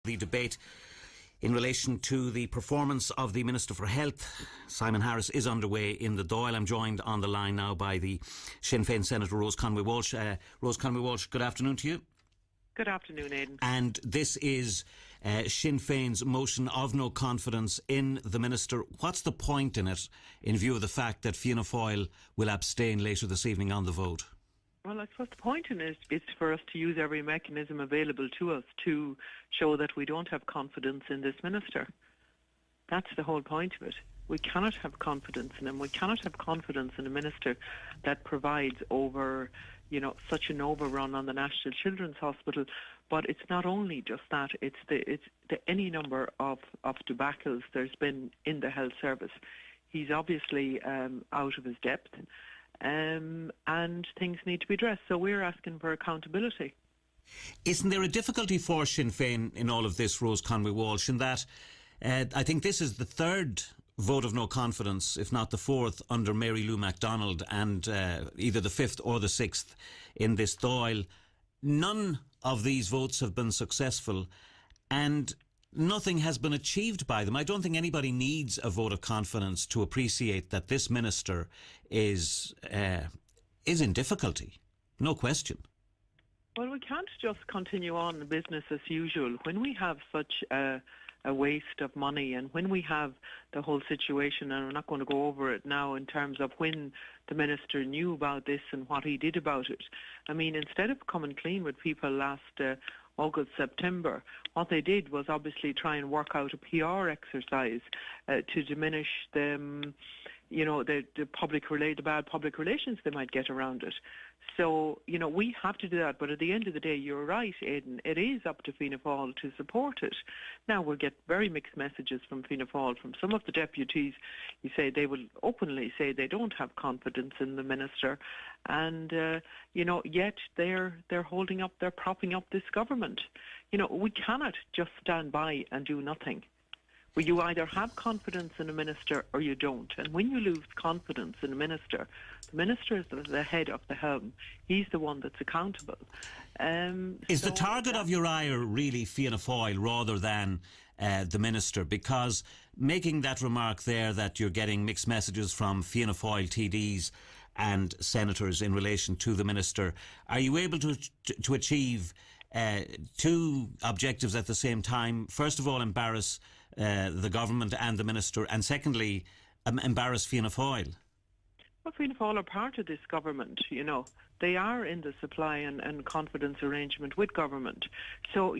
The debate in relation to the performance of the Minister for Health, Simon Harris, is underway in the Dáil. I'm joined on the line now by the Sinn Féin Senator Rose Conway-Walsh. Rose Conway-Walsh, good afternoon to you. Good afternoon, Aidan. And this is Sinn Féin's motion of no confidence in the Minister. What's the point in it, in view of the fact that Fianna Fáil will abstain later this evening on the vote? Well, I suppose the point in it is for us to use every mechanism available to us to show that we don't have confidence in this Minister. That's the whole point of it. We cannot have confidence in him. We cannot have confidence in a Minister that provides over, such an overrun on the National Children's Hospital. But it's not only just that, it's the any number of debacles there's been in the health service. He's obviously out of his depth. And things need to be addressed. So we're asking for accountability. Isn't there a difficulty for Sinn Féin in all of this, Rose Conway-Walsh, in that I think this is the third vote of no confidence, if not the fourth, under Mary Lou MacDonald, and either the fifth or the sixth in this Dáil. None of these votes have been successful, and nothing has been achieved by them. I don't think anybody needs a vote of confidence to appreciate that this Minister is in difficulty. No question. Well, we can't just continue on business as usual when we have such a waste of money, and when we have the whole situation, and I'm not going to go over it now in terms of when the Minister knew about this and what he did about it. I mean, instead of coming clean with people last August, September, what they did was obviously try and work out a PR exercise to diminish the bad public relations they might get around it. So, we have to do that. But at the end of the day, you're right, Aidan, it is up to Fianna Fáil to support it. Now, we'll get very mixed messages from Fianna Fáil. From some of the deputies, you say they will openly say they don't have confidence in the Minister. And, yet they're holding up, they're propping up this government. We cannot just stand by and do nothing. Well, you either have confidence in a Minister or you don't. And when you lose confidence in a Minister, the Minister is the head of the helm. He's the one that's accountable. Is the target of your ire really Fianna Fáil rather than the Minister? Because making that remark there that you're getting mixed messages from Fianna Fáil TDs and senators in relation to the Minister, are you able to achieve two objectives at the same time? First of all, embarrass the government and the Minister, and secondly, embarrass Fianna Fáil? Well, Fianna Fáil are part of this government, They are in the supply and confidence arrangement with government. So,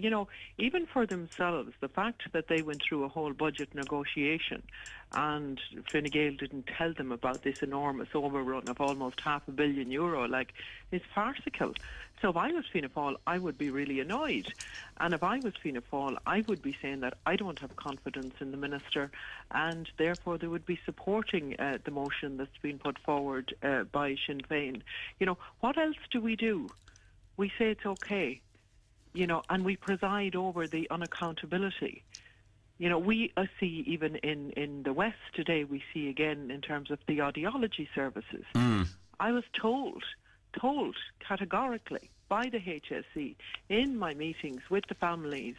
even for themselves, the fact that they went through a whole budget negotiation and Fine Gael didn't tell them about this enormous overrun of almost €500 million, is farcical. So if I was Fianna Fáil, I would be really annoyed. And if I was Fianna Fáil, I would be saying that I don't have confidence in the Minister, and therefore they would be supporting the motion that's been put forward by Sinn Féin. What else do? We say it's okay, and we preside over the unaccountability. We see even in the West today, we see again in terms of the audiology services. I was told categorically by the HSE in my meetings with the families,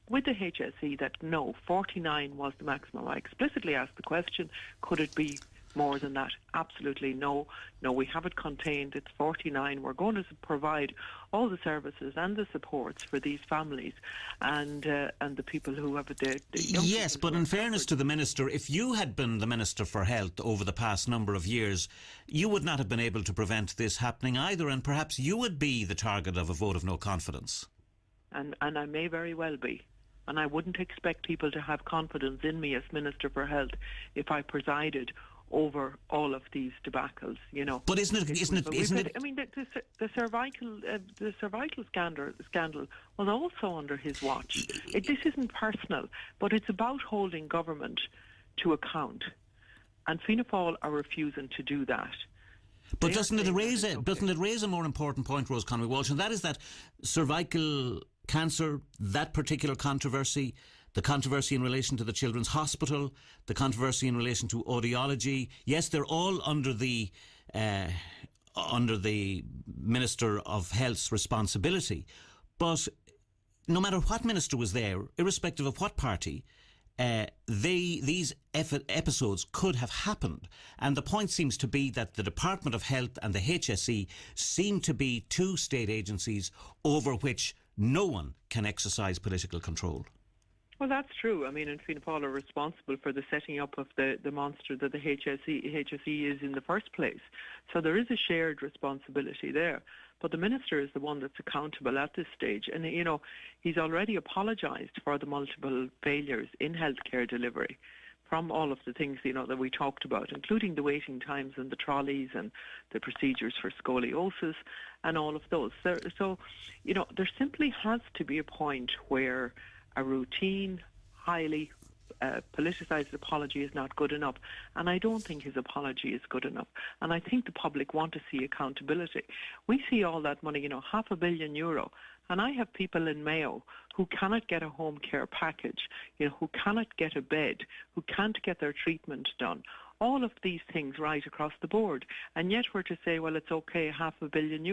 with the HSE, that no, 49 was the maximum. I explicitly asked the question, could it be more than that? Absolutely no. No, we have it contained. It's 49. We're going to provide all the services and the supports for these families and the people who have the yes, but in fairness to the Minister, if you had been the Minister for Health over the past number of years, you would not have been able to prevent this happening either, and perhaps you would be the target of a vote of no confidence. And I may very well be. And I wouldn't expect people to have confidence in me as Minister for Health if I presided over all of these debacles, But isn't it? I mean, the cervical scandal was also under his watch. This isn't personal, but it's about holding government to account, and Fianna Fáil are refusing to do that. But doesn't it raise a more important point, Rose Conway-Walsh, and that is that cervical cancer, that particular controversy, the controversy in relation to the Children's Hospital, the controversy in relation to audiology, yes, they're all under the Minister of Health's responsibility, but no matter what minister was there, irrespective of what party, these episodes could have happened. And the point seems to be that the Department of Health and the HSE seem to be two state agencies over which no one can exercise political control. Well, that's true. I mean, and Fianna Fáil are responsible for the setting up of the monster that the HSE is in the first place. So there is a shared responsibility there. But the minister is the one that's accountable at this stage. And, you know, he's already apologised for the multiple failures in healthcare delivery from all of the things, you know, that we talked about, including the waiting times and the trolleys and the procedures for scoliosis and all of those. So, you know, there simply has to be a point where a routine, highly politicised apology is not good enough. And I don't think his apology is good enough. And I think the public want to see accountability. We see all that money, you know, €500 million. And I have people in Mayo who cannot get a home care package, you know, who cannot get a bed, who can't get their treatment done. All of these things right across the board. And yet we're to say, well, it's okay, €500 million.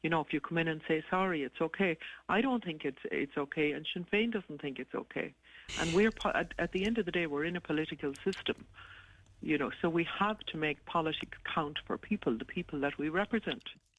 You know, if you come in and say sorry, it's okay. I don't think it's okay, and Sinn Féin doesn't think it's okay. And we're at the end of the day, we're in a political system, you know, so we have to make politics count for people, the people that we represent.